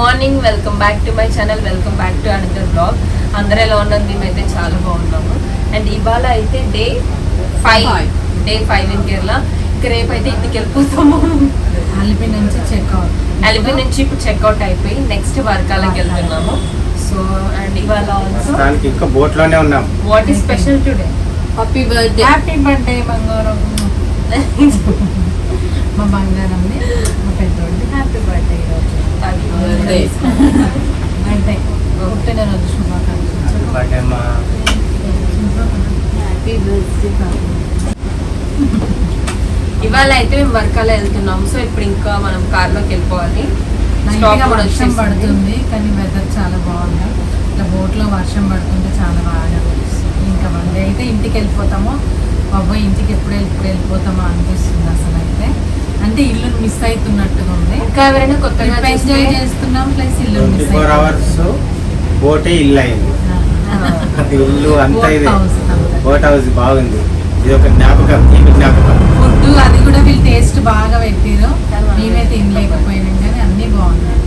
Morning, welcome back to my channel, welcome back to another blog. అందరూ ఎలా ఉన్నారు? మేమైతే చాలా బాగున్నాము. అండ్ ఇవాళ అయితే డే 5 ఇన్ కేరళ. ఇక రేపు అయితే ఇంటికి వెళ్ళిపోతాము. అలిపి నుంచి ఇప్పుడు చెక్అవుట్ అయిపోయి నెక్స్ట్ వర్కాలకి వెళ్తున్నాము. సో అండ్ ఇవాళ ఇంకా బోట్ లోనే ఉన్నాం. What is special today? Happy birthday బంగారం. మా బంగారంని మా పెద్దోడికి హ్యాపీ బర్త్డే ఈరోజు. బర్త్డే పుట్టినరోజు శుభాకాంక్షలు. హ్యాపీ ఇవాళ అయితే మేము వర్కాల వెళ్తున్నాము. సో ఇప్పుడు ఇంకా మనం కార్లోకి వెళ్ళిపోవాలి. వర్షం పడుతుంది కానీ వెదర్ చాలా బాగుంది. ఇట్లా బోట్లో వర్షం పడుతుంటే చాలా బాగా అనిపిస్తుంది. ఇంకా వన్ డే అయితే ఇంటికి వెళ్ళిపోతాము. బాబోయ్ ఇంటికి ఎప్పుడు వెళ్ళిపోతామో అనిపిస్తుంది అసలు. అయితే అంటే ఇల్లు మిస్ అవుతున్నట్టుగా ఉంది. ఇంకా ఎవరైనా కొత్తగా ఎంజాయ్ చేస్తున్నాం ప్లస్ ఇల్లు మిస్ 24 hours బోటే ఇల్లు అయింది. ఇల్లు అంతా ఇది బోట్ హౌస్ బాగుంది. ఇది ఒక జ్ఞాపకం, ఫుడ్ అది కూడా వీళ్ళు టేస్ట్ బాగా పెట్టారు. మేమే తినలేకపోయినాం కానీ అన్ని బాగున్నాయి.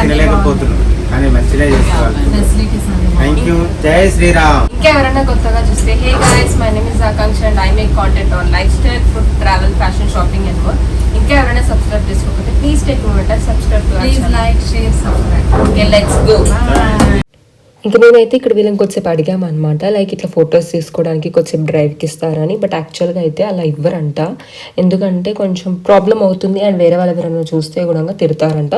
తినలేకపోతున్నాం కానీ మంచిగా చేసుకోవాలి. ఫెసిలిటీస్ అన్ని థ్యాంక్ యూ. జై శ్రీరామ్. ఇంకా ఎవరైనా కొత్తగా చూస్తే, hey guys, my name is Akanksha and I make content on lifestyle, food, travel, fashion, shopping and more. ఇంకా ఎవరైనా సబ్స్క్రైబ్ చేసుకోకపోతే please take moment subscribe to please like share subscribe. Okay, let's go. ఇంకా మేమైతే ఇక్కడ వీళ్ళని కొద్దిసేపు అడిగామన్నమాట, like ఇట్లా photos తీసుకోవడానికి కొద్దిసేపు డ్రైవ్కి ఇస్తారని. బట్ యాక్చువల్గా అయితే అలా ఇవ్వరంట, ఎందుకంటే కొంచెం ప్రాబ్లం అవుతుంది అండ్ వేరే వాళ్ళు ఎవరైనా చూస్తే కూడా తిడతారంట.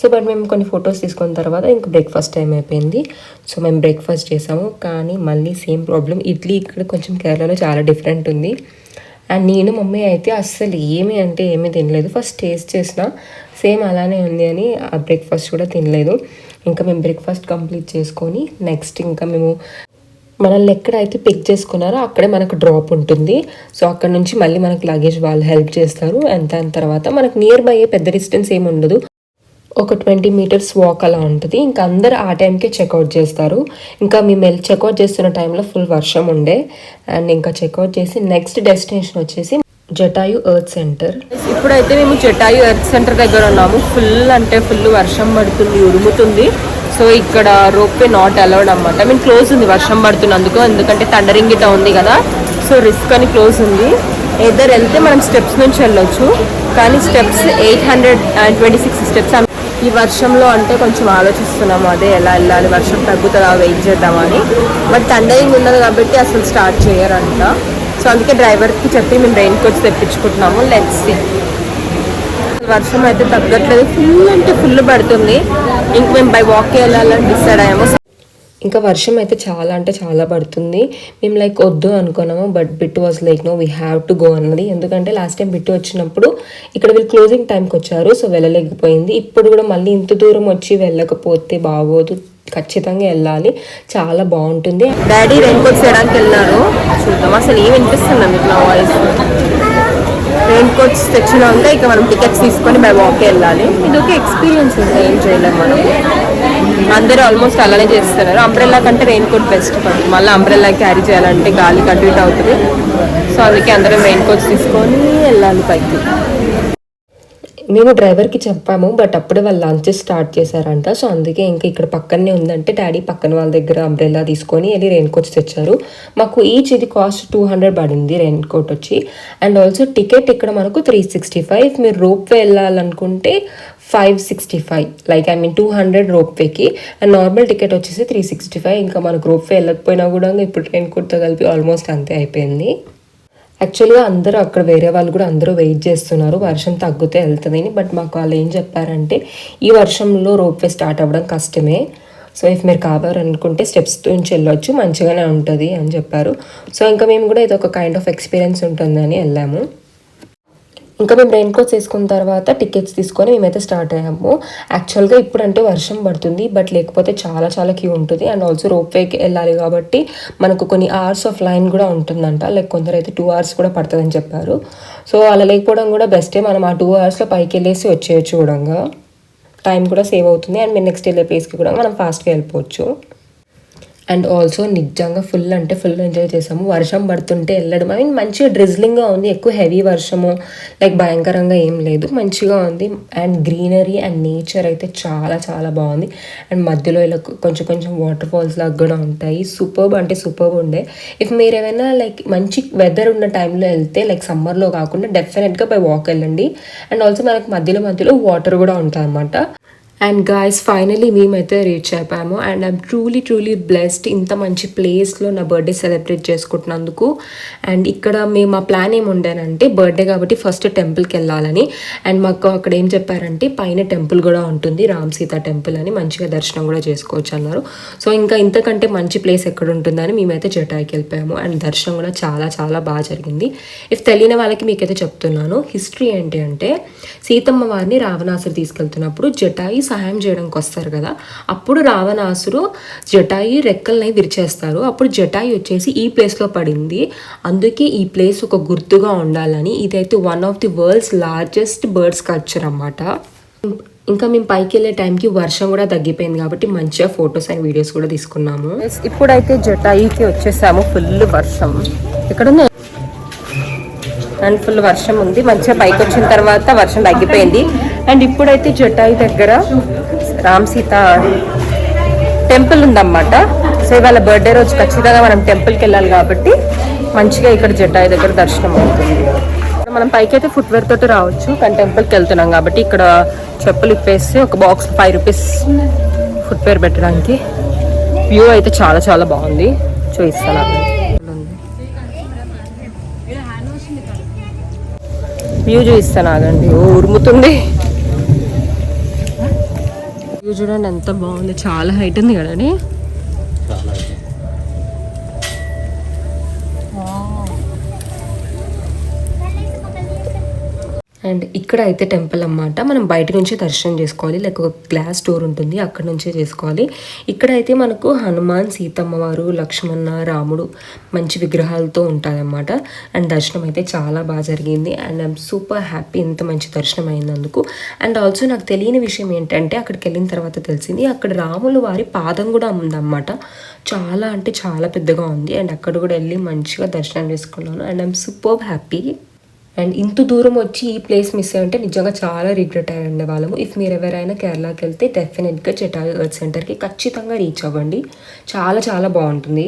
సో బట్ మేము కొన్ని ఫొటోస్ తీసుకున్న తర్వాత ఇంకా బ్రేక్ఫాస్ట్ టైం అయిపోయింది. సో మేము బ్రేక్ఫాస్ట్ చేసాము, కానీ మళ్ళీ సేమ్ ప్రాబ్లం. ఇడ్లీ ఇక్కడ కొంచెం కేరళలో చాలా డిఫరెంట్ ఉంది. అండ్ నేను మమ్మీ అయితే అస్సలు ఏమీ తినలేదు. ఫస్ట్ టేస్ట్ చేసిన సేమ్ అలానే ఉంది అని ఆ బ్రేక్ఫాస్ట్ కూడా తినలేదు. ఇంకా మేము బ్రేక్ఫాస్ట్ కంప్లీట్ చేసుకొని నెక్స్ట్ ఇంకా మేము మనల్ని ఎక్కడైతే పిక్ చేసుకున్నారో అక్కడే మనకు డ్రాప్ ఉంటుంది. సో అక్కడ నుంచి మళ్ళీ మనకు లగేజ్ వాళ్ళు హెల్ప్ చేస్తారు. అండ్ దాని తర్వాత మనకు నియర్ బై పెద్ద డిస్టెన్స్ ఏమి ఉండదు, ఒక 20 meters వాక్ అలా ఉంటుంది. ఇంకా అందరు ఆ టైంకే చెక్అవుట్ చేస్తారు. ఇంకా మేము చెక్అవుట్ చేస్తున్న టైంలో ఫుల్ వర్షం ఉండే. అండ్ ఇంకా చెక్అవుట్ చేసి నెక్స్ట్ డెస్టినేషన్ వచ్చేసి జటాయు ఎర్త్ సెంటర్. ఇప్పుడైతే మేము జటాయు ఎర్త్ సెంటర్ దగ్గర ఉన్నాము. ఫుల్ వర్షం పడుతుంది, ఉరుముతుంది. సో ఇక్కడ రోప్వే నాట్ అలౌడ్ అనమాట. మేము క్లోజ్ ఉంది వర్షం పడుతున్నందుకు, ఎందుకంటే థండరింగ్ గిట్ట ఉంది కదా. సో రిస్క్ అని క్లోజ్ ఉంది. ఎదర్ వెళ్తే మనం స్టెప్స్ నుంచి వెళ్ళొచ్చు, కానీ స్టెప్స్ 826 స్టెప్స్. ఈ వర్షంలో అంటే కొంచెం ఆలోచిస్తున్నాము, అదే ఎలా వెళ్ళాలి, వర్షం తగ్గుతుందా వెయిట్ చేద్దామని. బట్ థండరింగ్ ఉన్నది కాబట్టి అసలు స్టార్ట్ చేయరంట. సో అందుకే డ్రైవర్కి చెప్పి మేము రెయిన్ కోట్స్ తెప్పించుకుంటున్నాము. Let's see. వర్షం అయితే తగ్గట్లేదు, ఫుల్ పడుతుంది. ఇంక మేము బై వాక్ వెళ్ళాలని డిసైడ్ అయ్యాము. ఇంకా వర్షం అయితే చాలా పడుతుంది. మేము లైక్ వద్దు అనుకున్నాము, but Bittu was like no we have to go అన్నది. ఎందుకంటే లాస్ట్ టైం బిట్టు వచ్చినప్పుడు ఇక్కడ వీళ్ళు క్లోజింగ్ టైంకి వచ్చారు, సో వెళ్ళలేకపోయింది. ఇప్పుడు కూడా మళ్ళీ ఇంత దూరం వచ్చి వెళ్ళకపోతే బాగోదు, ఖచ్చితంగా వెళ్ళాలి, చాలా బాగుంటుంది. డాడీ రెయిన్ కోట్స్ వేయడానికి వెళ్ళినారు. చూద్దాం అసలు ఏం వినిపిస్తుంది మీకు నా వాయిస్. రెయిన్ కోట్స్ తెచ్చినాక ఇక మనం టికెట్స్ తీసుకొని బై వాక్ వెళ్ళాలి. ఇది ఒక ఎక్స్పీరియన్స్ ఉంది, ఏం చేయలేము మనం. అందరూ ఆల్మోస్ట్ అలానే చేస్తున్నారు. అంబ్రెల్లా కంటే రెయిన్ కోట్ బెస్ట్ పడుతుంది. మళ్ళీ అంబ్రెల్లా క్యారీ చేయాలంటే గాలి అటు ఇటు అవుతుంది. సో అందుకే అందరం రెయిన్ కోట్స్ తీసుకొని వెళ్ళాలి పైకి. మేము డ్రైవర్కి చెప్పాము, బట్ అప్పుడే వాళ్ళు లంచ్ స్టార్ట్ చేశారంట. సో అందుకే ఇంకా ఇక్కడ పక్కనే ఉందంటే డాడీ పక్కన వాళ్ళ దగ్గర అంబ్రెల్లా తీసుకొని వెళ్ళి రెయిన్ కోట్స్ తెచ్చారు. మాకు ఈచ్ ఇది కాస్ట్ 200 పడింది రెయిన్ కోట్ వచ్చి. అండ్ ఆల్సో టికెట్ ఇక్కడ మనకు 365. మీరు రోప్ వే వెళ్ళాలనుకుంటే 565, లైక్ 200 రోప్ వేకి. అండ్ నార్మల్ టికెట్ వచ్చేసి 365. ఇంకా మనకు రోప్ వే వెళ్ళకపోయినా కూడా ఇప్పుడు రెయిన్ కోట్తో కలిపి ఆల్మోస్ట్ అంతే అయిపోయింది. యాక్చువల్గా అందరూ అక్కడ వేరే వాళ్ళు కూడా అందరూ వెయిట్ చేస్తున్నారు వర్షం తగ్గితే వెళ్తుందని. బట్ మాకు వాళ్ళు ఏం చెప్పారంటే ఈ వర్షంలో రోప్వే స్టార్ట్ అవ్వడం కష్టమే, సో ఇఫ్ మీరు కావాలనుకుంటే స్టెప్స్ నుంచి వెళ్ళొచ్చు, మంచిగానే ఉంటుంది అని చెప్పారు. సో ఇంకా మేము కూడా ఇది ఒక కైండ్ ఆఫ్ ఎక్స్పీరియన్స్ ఉంటుందని వెళ్ళాము. ఇంకా మేము రెయిన్ కోట్స్ వేసుకున్న తర్వాత టికెట్స్ తీసుకొని మేమైతే స్టార్ట్ అయ్యాము. యాక్చువల్గా ఇప్పుడు అంటే వర్షం పడుతుంది, బట్ లేకపోతే చాలా క్యూ ఉంటుంది. అండ్ ఆల్సో రోప్వేకి వెళ్ళాలి కాబట్టి మనకు కొన్ని అవర్స్ ఆఫ్ లైన్ కూడా ఉంటుందంట. లైక్ కొందరు అయితే 2 hours కూడా పడుతుందని చెప్పారు. సో అలా లేకపోవడం కూడా బెస్టే, మనం ఆ 2 hours పైకి వెళ్ళేసి వచ్చేయచ్చు కూడా, టైం కూడా సేవ్ అవుతుంది. అండ్ మేము నెక్స్ట్ వెళ్ళే ప్లేస్కి కూడా మనం ఫాస్ట్గా వెళ్ళిపోవచ్చు. అండ్ ఆల్సో నిజంగా ఫుల్ అంటే ఫుల్ ఎంజాయ్ చేసాము. వర్షం పడుతుంటే వెళ్ళడం ఐ మీన్ మంచిగా డ్రిజ్లింగ్గా ఉంది, ఎక్కువ హెవీ వర్షము లైక్ భయంకరంగా ఏం లేదు, మంచిగా ఉంది. అండ్ గ్రీనరీ అండ్ నేచర్ అయితే చాలా చాలా బాగుంది. అండ్ మధ్యలో ఇలా కొంచెం కొంచెం వాటర్ ఫాల్స్ లాగా కూడా ఉంటాయి. సూపర్బ్ అంటే సూపర్బ్ ఉండే. ఇఫ్ మీరు ఏమైనా లైక్ మంచి వెదర్ ఉన్న టైంలో వెళ్తే లైక్ సమ్మర్లో కాకుండా డెఫినెట్గా బై వాక్ వెళ్ళండి. అండ్ ఆల్సో మనకు మధ్యలో మధ్యలో వాటర్ కూడా ఉంటుంది అన్నమాట. అండ్ గాయస్ ఫైనలీ మేమైతే రీచ్ అయిపోయాము. అండ్ ఐమ్ ట్రూలీ బ్లెస్డ్ ఇంత మంచి ప్లేస్లో నా బర్త్డే సెలబ్రేట్ చేసుకుంటున్నందుకు. అండ్ ఇక్కడ మేము మా ప్లాన్ ఏమి ఉండేనంటే బర్త్డే కాబట్టి ఫస్ట్ టెంపుల్కి వెళ్ళాలని. అండ్ మాకు అక్కడ ఏం చెప్పారంటే పైన టెంపుల్ కూడా ఉంటుంది, రామ్ సీత టెంపుల్ అని, మంచిగా దర్శనం కూడా చేసుకోవచ్చు అన్నారు. సో ఇంకా ఇంతకంటే మంచి ప్లేస్ ఎక్కడ ఉంటుందని మేమైతే జటాయికి వెళ్ళిపోయాము. అండ్ దర్శనం కూడా చాలా చాలా బాగా జరిగింది. ఇఫ్ తెలియని వాళ్ళకి మీకైతే చెప్తున్నాను, హిస్టరీ ఏంటి అంటే సీతమ్మ వారిని రావణాసురు తీసుకెళ్తున్నప్పుడు జటాయి సహాయం చేయడానికి వస్తారు కదా, అప్పుడు రావణాసురు జటాయి రెక్కల్ని విరిచేస్తారు. అప్పుడు జటాయి వచ్చేసి ఈ ప్లేస్లో పడింది, అందుకే ఈ ప్లేస్ ఒక గుర్తుగా ఉండాలని. ఇదైతే one of the world's largest bird sculpture అన్నమాట. ఇంకా మేము పైకి వెళ్ళే టైంకి వర్షం కూడా తగ్గిపోయింది కాబట్టి మంచిగా ఫొటోస్ అండ్ వీడియోస్ కూడా తీసుకున్నాము. ఇప్పుడైతే జటాయికి వచ్చేసాము. ఫుల్ వర్షం ఇక్కడ ఉంది అండ్ ఫుల్ వర్షం ఉంది. మంచిగా పైకి వచ్చిన తర్వాత వర్షం తగ్గిపోయింది. అండ్ ఇప్పుడైతే జటాయి దగ్గర రామ్ సీత టెంపుల్ ఉందన్నమాట. సో ఇవాళ బర్త్డే రోజు ఖచ్చితంగా మనం టెంపుల్కి వెళ్ళాలి కాబట్టి మంచిగా ఇక్కడ జటాయి దగ్గర దర్శనం అవుతుంది. మనం పైకి అయితే ఫుట్వేర్ తోటి రావచ్చు, కానీ టెంపుల్కి వెళ్తున్నాం కాబట్టి ఇక్కడ చెప్పులు ఇప్పేసి ఒక బాక్స్ 5 రూపీస్ ఫుట్వేర్ పెట్టడానికి. వ్యూ అయితే చాలా చాలా బాగుంది, చూపిస్తాను. వ్యూ చూపిస్తాను ఆగండి. ఉరుముతుంది. వ్యూ చూడండి ఎంత బాగుంది, చాలా హైట్ ఉంది కదండి. అండ్ ఇక్కడ అయితే టెంపుల్ అన్నమాట. మనం బయట నుంచి దర్శనం చేసుకోవాలి, లైక్ ఒక గ్లాస్ డోర్ ఉంటుంది, అక్కడ నుంచే చేసుకోవాలి. ఇక్కడైతే మనకు హనుమాన్, సీతమ్మ వారు, లక్ష్మణ, రాముడు మంచి విగ్రహాలతో ఉంటారన్నమాట. అండ్ దర్శనం అయితే చాలా బాగా జరిగింది. అండ్ ఐఎమ్ సూపర్ హ్యాపీ ఇంత మంచి దర్శనం అయినందుకు. అండ్ ఆల్సో నాకు తెలియని విషయం ఏంటంటే అక్కడికి వెళ్ళిన తర్వాత తెలిసింది అక్కడ రాములు వారి పాదం కూడా ఉందన్నమాట. చాలా అంటే చాలా పెద్దగా ఉంది. అండ్ అక్కడ కూడా వెళ్ళి మంచిగా దర్శనం చేసుకున్నాను. And I'm super happy. And ఇంత దూరం వచ్చి ఈ ప్లేస్ మిస్ అయ్యంటే నిజంగా చాలా రిగ్రెట్ అయ్యి ఉండే వాళ్ళము. ఇఫ్ మీరు ఎవరైనా కేరళకి వెళ్తే డెఫినెట్గా జటాయు ఎర్త్ సెంటర్కి ఖచ్చితంగా రీచ్ అవ్వండి, చాలా చాలా బాగుంటుంది.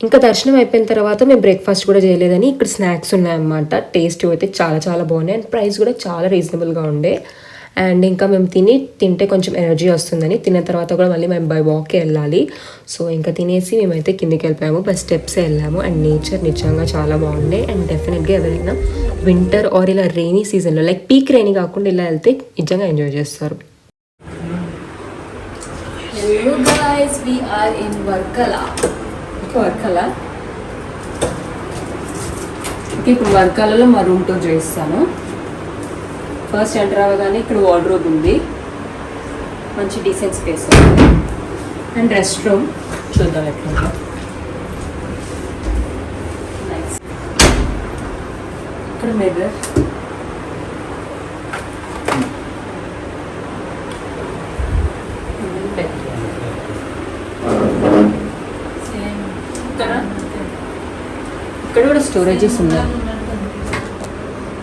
ఇంకా దర్శనం అయిపోయిన తర్వాత మేము బ్రేక్ఫాస్ట్ కూడా చేయలేదని ఇక్కడ స్నాక్స్ ఉన్నాయన్నమాట. టేస్ట్ అయితే చాలా చాలా బాగున్నాయి అండ్ ప్రైస్ కూడా చాలా రీజనబుల్గా ఉండే. అండ్ ఇంకా మేము తింటే కొంచెం ఎనర్జీ వస్తుందని తిన్న తర్వాత కూడా మళ్ళీ మేము బై వాక్కి వెళ్ళాలి. సో ఇంకా తినేసి మేమైతే కిందికి వెళ్ళిపోయాము, బై స్టెప్స్ వెళ్ళాము. అండ్ నేచర్ నిజంగా చాలా బాగుండే. అండ్ డెఫినెట్గా ఎవరైనా వింటర్ ఆర్ ఇలా రెయినీ సీజన్లో లైక్ పీక్ రెయినీ కాకుండా ఇలా వెళ్తే నిజంగా ఎంజాయ్ చేస్తారు. Hello guys, we are in Varkala. ఇప్పుడు వర్కాలలో మా రూమ్ టూర్ చేస్తాను. ఫస్ట్ ఎంటర్ అవ్వగానే ఇక్కడ వార్డ్రోబ్ ఉంది, మంచి decent space and rest room చూద్దాం ఎట్లా. ఇక్కడ మిర్రర్, ఇక్కడ కూడా స్టోరేజెస్ ఉన్నాయి.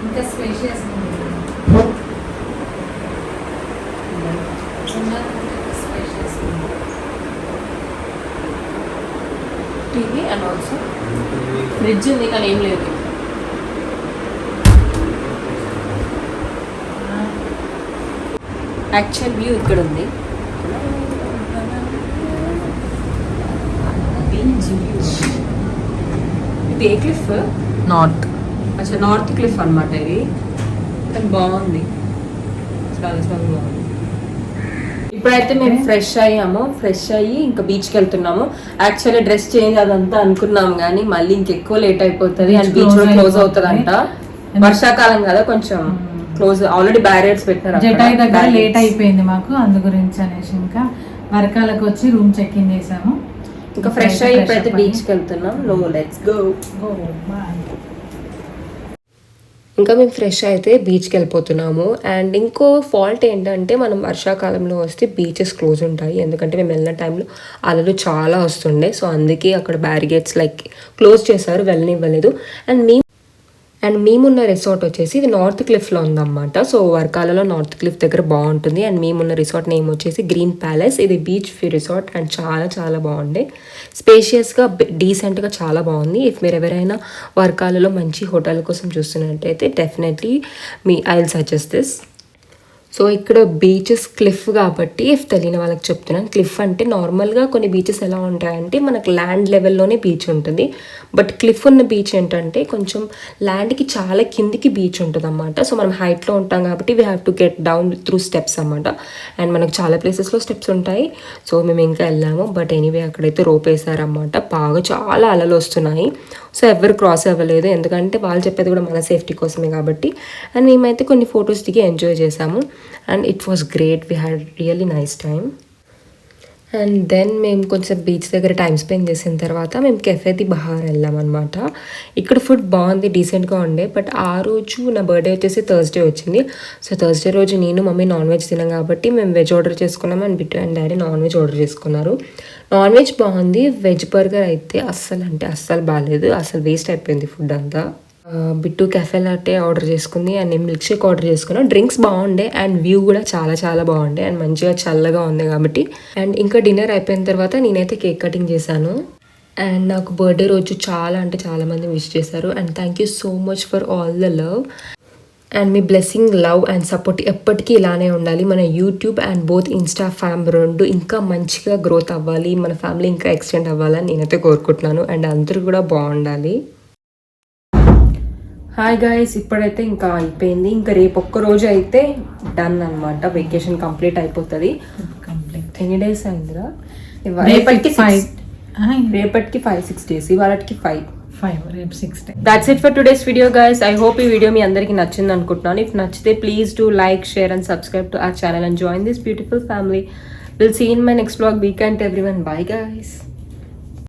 ఇంకా spacious TV and also fridge ఉంది కానీ ఏం లేదు. యాక్చువల్ వ్యూ ఇక్కడ ఉంది. ఇది ఏ క్లిఫ్? నార్త్. అచ్చా నార్త్ క్లిఫ్ అనమాట ఇది. కానీ బాగుంది, చాలా చాలా బాగుంది. ఇప్పుడైతే మేము ఫ్రెష్ అయ్యి ఇంకా బీచ్కి వెళ్తున్నాము. యాక్చువల్లీ డ్రెస్ చేంజ్ అదంతా అనుకున్నాం కానీ మళ్ళీ ఇంకెక్కువ లేట్ అయిపోతుంది అండ్ బీచ్ కూడా క్లోజ్ అవుతుంది అంట. వర్షాకాలం కదా కొంచెం క్లోజ్, ఆల్రెడీ బ్యారియర్స్ పెట్టారు. జటాయి దగ్గర లేట్ అయిపోయింది మాకు, అందు గురించి అనేసి ఇంకా వరకాలకు వచ్చి రూమ్ చెక్ ఇన్ చేసాము. ఇంకా ఫ్రెష్ అయ్యి ఇప్పుడైతే బీచ్కి వెళ్తున్నాం. Let's go. ఇంకా మేము ఫ్రెష్ అయితే బీచ్కి వెళ్ళిపోతున్నాము. అండ్ ఇంకో ఫాల్ట్ ఏంటంటే మనం వర్షాకాలంలో వస్తే బీచెస్ క్లోజ్ ఉంటాయి, ఎందుకంటే మేము వెళ్ళిన టైంలో అలలు చాలా వస్తుండే. సో అందుకే అక్కడ బ్యారిగేట్స్ లైక్ క్లోజ్ చేశారు, వెళ్ళనివ్వలేదు. అండ్ మేమున్న రిసార్ట్ వచ్చేసి ఇది నార్త్ క్లిఫ్లో ఉందన్నమాట. సో వర్కాలలో నార్త్ క్లిఫ్ దగ్గర బాగుంటుంది. అండ్ మేమున్న రిసార్ట్ నేమ్ వచ్చేసి గ్రీన్ ప్యాలెస్. ఇది బీచ్ వ్యూ రిసార్ట్ అండ్ చాలా చాలా బాగుండే, స్పేషియస్గా డీసెంట్గా చాలా బాగుంది. ఇఫ్ మీరు ఎవరైనా వర్కాలలో మంచి హోటల్ కోసం చూస్తున్నట్టయితే definitely I will suggest this. So ఇక్కడ బీచెస్ క్లిఫ్ కాబట్టి ఇఫ్ తెలియని వాళ్ళకి చెప్తున్నాను. క్లిఫ్ అంటే నార్మల్గా కొన్ని బీచెస్ ఎలా ఉంటాయంటే మనకు ల్యాండ్ లెవెల్లోనే బీచ్ ఉంటుంది, బట్ క్లిఫ్ ఉన్న బీచ్ ఏంటంటే కొంచెం ల్యాండ్కి చాలా కిందికి బీచ్ ఉంటుంది అన్నమాట. సో మనం హైట్లో ఉంటాం కాబట్టి we have to get down through steps అన్నమాట. అండ్ మనకు చాలా ప్లేసెస్లో స్టెప్స్ ఉంటాయి. సో మేము ఇంకా వెళ్ళాము, బట్ ఎనీవే అక్కడైతే రోప్ వేసారన్నమాట. బాగా చాలా అలలు వస్తున్నాయి. సో ఎవరు క్రాస్ అవ్వలేదు, ఎందుకంటే వాళ్ళు చెప్పేది కూడా మన సేఫ్టీ కోసమే కాబట్టి. అండ్ మేమైతే కొన్ని ఫొటోస్ దిగి ఎంజాయ్ చేసాము. And it was great, we had really nice time. And then మేము కొంచెం బీచ్ దగ్గర టైం స్పెండ్ చేసిన తర్వాత మేము కెఫే ది బహార్ వెళ్ళామన్నమాట. ఇక్కడ ఫుడ్ బాగుంది, డీసెంట్గా ఉండే. బట్ ఆ రోజు నా బర్త్డే వచ్చేసి థర్స్డే వచ్చింది. సో థర్స్డే రోజు నేను మమ్మీ నాన్ వెజ్ తినాం కాబట్టి మేము వెజ్ ఆర్డర్ చేసుకున్నాము. And Bittu and daddy non veg order చేసుకున్నారు. నాన్ వెజ్ బాగుంది, వెజ్ బర్గర్ అయితే అస్సలు బాగాలేదు, అసలు వేస్ట్ అయిపోయింది ఫుడ్ అంతా. బిట్టు కెఫే లాటే ఆర్డర్ చేసుకుంది అండ్ నేను మిల్క్ షేక్ ఆర్డర్ చేసుకున్నాను. డ్రింక్స్ బాగుండే అండ్ వ్యూ కూడా చాలా చాలా బాగుండే అండ్ మంచిగా చల్లగా ఉంది కాబట్టి. అండ్ ఇంకా డిన్నర్ అయిపోయిన తర్వాత నేనైతే కేక్ కటింగ్ చేశాను. అండ్ నాకు బర్త్డే రోజు చాలా మంది విష్ చేశారు. And thank you so much for all the love. And me blessing, love and support ఎప్పటికీ ఇలానే ఉండాలి. మన యూట్యూబ్ అండ్ బోత్ ఇన్స్టా ఫ్యామ్ రెండు ఇంకా మంచిగా గ్రోత్ అవ్వాలి, మన ఫ్యామిలీ ఇంకా ఎక్స్టెండ్ అవ్వాలని నేనైతే కోరుకుంటున్నాను. అండ్ అందరూ కూడా బాగుండాలి. హాయ్ గైస్, ఇప్పుడైతే ఇంకా అయిపోయింది. ఇంకా రేపు ఒక్క రోజు అయితే డన్ అనమాట, వెకేషన్ కంప్లీట్ అయిపోతుంది. ఎన్ని డేస్ అయిందిరా? రేపటికి 5-6 days, ఇవాళకి 5 రేపు 6 days. That's it for today's video guys. I hope ఈ వీడియో మీ అందరికి నచ్చింది అనుకుంటున్నాను. ఇఫ్ నచ్చితే please do like, share and subscribe to our channel and join this beautiful family. We'll see you in my next vlog. Be kind to everyone. Bye guys.